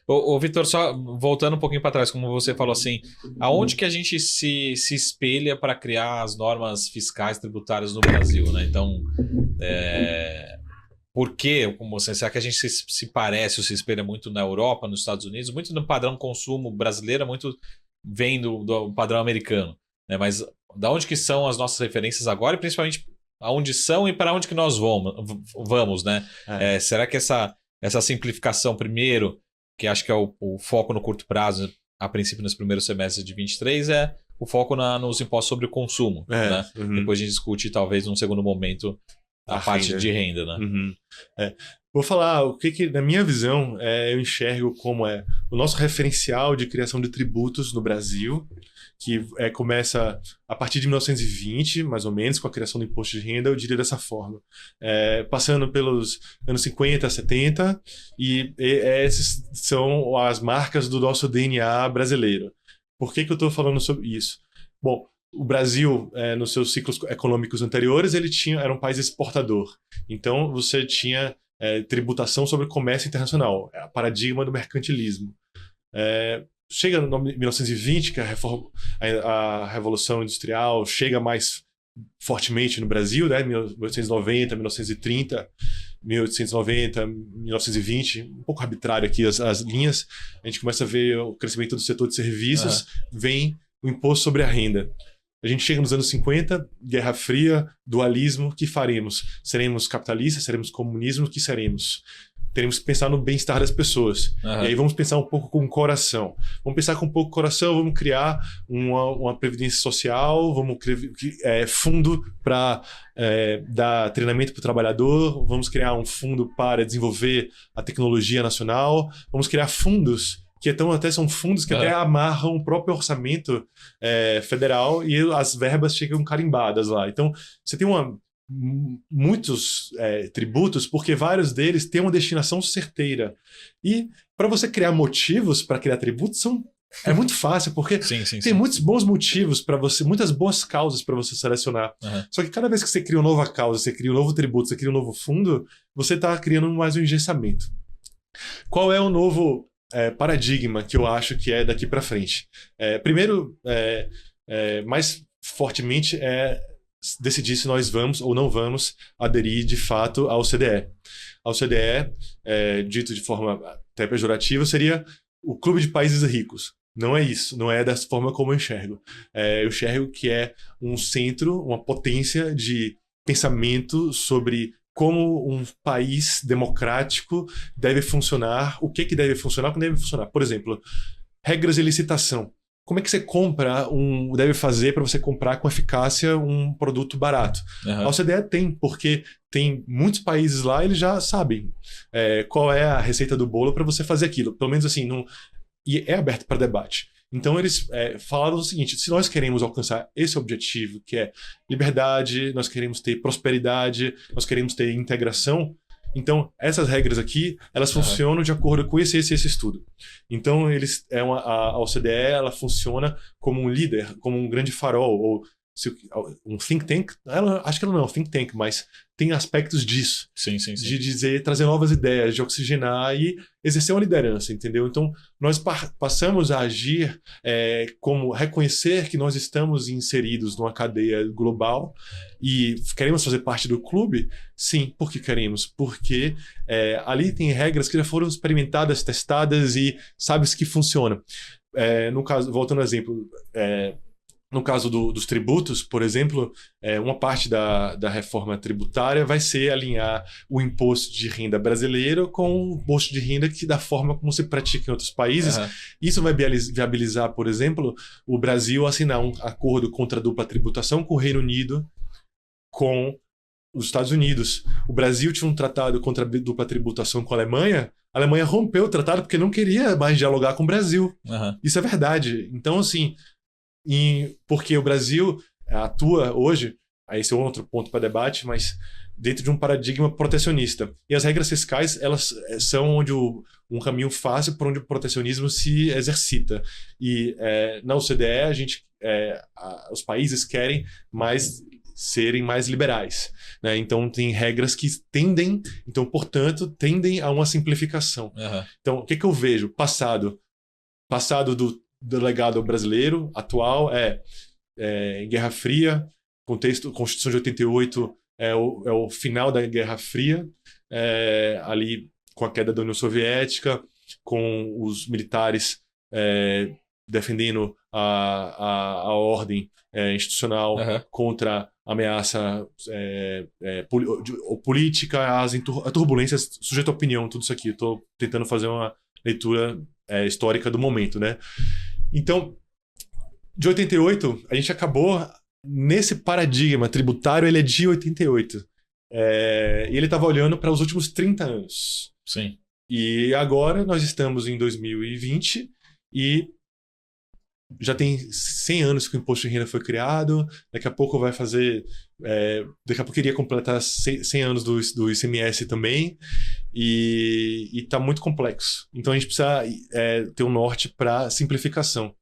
Ô, Vitor, só voltando um pouquinho para trás, como você falou assim, aonde que a gente se espelha para criar as normas fiscais tributárias no Brasil, né? Então, por quê? Como você, será que a gente se parece ou se espelha muito na Europa, nos Estados Unidos? Muito no padrão consumo brasileiro, muito vem do padrão americano, né? Mas da onde que são as nossas referências agora e principalmente aonde são e para onde que nós vamos, né? Será que essa simplificação primeiro, que acho que é o foco no curto prazo, a princípio nos primeiros semestres de 23, é o foco nos impostos sobre o consumo, né? Uhum. Depois a gente discute, talvez, num segundo momento, a parte renda. de renda, né? Uhum. Vou falar o que, na minha visão, eu enxergo como o nosso referencial de criação de tributos no Brasil, que começa a partir de 1920, mais ou menos, com a criação do imposto de renda, eu diria dessa forma. Passando pelos anos 50, 70, e essas são as marcas do nosso DNA brasileiro. Por que eu estou falando sobre isso? Bom, o Brasil, nos seus ciclos econômicos anteriores, era um país exportador. Então, você tinha tributação sobre o comércio internacional, a paradigma do mercantilismo. Chega no 1920, que a Revolução Industrial chega mais fortemente no Brasil, né? 1890, 1930, 1890, 1920, um pouco arbitrário aqui as linhas. A gente começa a ver o crescimento do setor de serviços, vem o imposto sobre a renda. A gente chega nos anos 50, Guerra Fria, dualismo, o que faremos? Seremos capitalistas? Seremos comunismo? O que seremos? Teremos que pensar no bem-estar das pessoas. E aí vamos pensar um pouco com o coração. Vamos pensar com um pouco com o coração, vamos criar uma previdência social, vamos criar fundo para dar treinamento para o trabalhador, vamos criar um fundo para desenvolver a tecnologia nacional, vamos criar fundos que até são fundos que até amarram o próprio orçamento federal e as verbas chegam carimbadas lá. Então, você tem muitos tributos, porque vários deles têm uma destinação certeira. E para você criar motivos para criar tributos, é muito fácil, porque tem muitos bons motivos para você, muitas boas causas para você selecionar. Só que cada vez que você cria uma nova causa, você cria um novo tributo, você cria um novo fundo, você está criando mais um engessamento. Qual é o novo paradigma que eu acho que é daqui para frente? Primeiro, mais fortemente, decidir se nós vamos ou não vamos aderir de fato ao CDE. Ao CDE, dito de forma até pejorativa, seria o clube de países ricos. Não é isso, não é dessa forma como eu enxergo. Eu enxergo que é um centro, uma potência de pensamento sobre como um país democrático deve funcionar, o que deve funcionar, como deve funcionar. Por exemplo, regras de licitação. Como é que você deve fazer para você comprar com eficácia um produto barato? A OCDE tem, porque tem muitos países lá, eles já sabem qual é a receita do bolo para você fazer aquilo. Pelo menos assim, e é aberto para debate. Então eles falaram o seguinte: se nós queremos alcançar esse objetivo, que é liberdade, nós queremos ter prosperidade, nós queremos ter integração, então essas regras aqui, elas funcionam de acordo com esse estudo. Então a OCDE, ela funciona como um líder, como um grande farol, ou um think tank. Acho que ela não é um think tank, mas tem aspectos disso. Sim. De trazer novas ideias, de oxigenar e exercer uma liderança, entendeu? Então, nós passamos a agir como reconhecer que nós estamos inseridos numa cadeia global e queremos fazer parte do clube? Sim, por que queremos? Porque ali tem regras que já foram experimentadas, testadas e sabes que funcionam. No caso, voltando ao exemplo, no caso dos tributos, por exemplo, uma parte da reforma tributária vai ser alinhar o imposto de renda brasileiro com o imposto de renda da forma como se pratica em outros países. Isso vai viabilizar, por exemplo, o Brasil assinar um acordo contra a dupla tributação com o Reino Unido, com os Estados Unidos. O Brasil tinha um tratado contra a dupla tributação com a Alemanha rompeu o tratado porque não queria mais dialogar com o Brasil. Isso é verdade. Então, assim, porque o Brasil atua hoje, esse é outro ponto para debate, mas dentro de um paradigma protecionista. E as regras fiscais, elas são um caminho fácil por onde o protecionismo se exercita. E na OCDE, os países querem mais serem mais liberais, né? Então tem regras que portanto, tendem a uma simplificação. Aham. Então, o que eu vejo? Passado do legado brasileiro, atual, Guerra Fria, contexto, Constituição de 88 é o final da Guerra Fria, ali com a queda da União Soviética, com os militares defendendo a ordem institucional Aham. contra a ameaça política, a turbulências, sujeito à opinião, tudo isso aqui. Estou tentando fazer uma leitura histórica do momento, né? Então, de 88, a gente acabou nesse paradigma tributário, ele é de 88. E ele estava olhando para os últimos 30 anos. Sim. E agora nós estamos em 2020 e já tem 100 anos que o imposto de renda foi criado. Daqui a pouco vai fazer... daqui a pouco iria completar 100 anos do ICMS também. E está muito complexo. Então a gente precisa ter um norte para simplificação.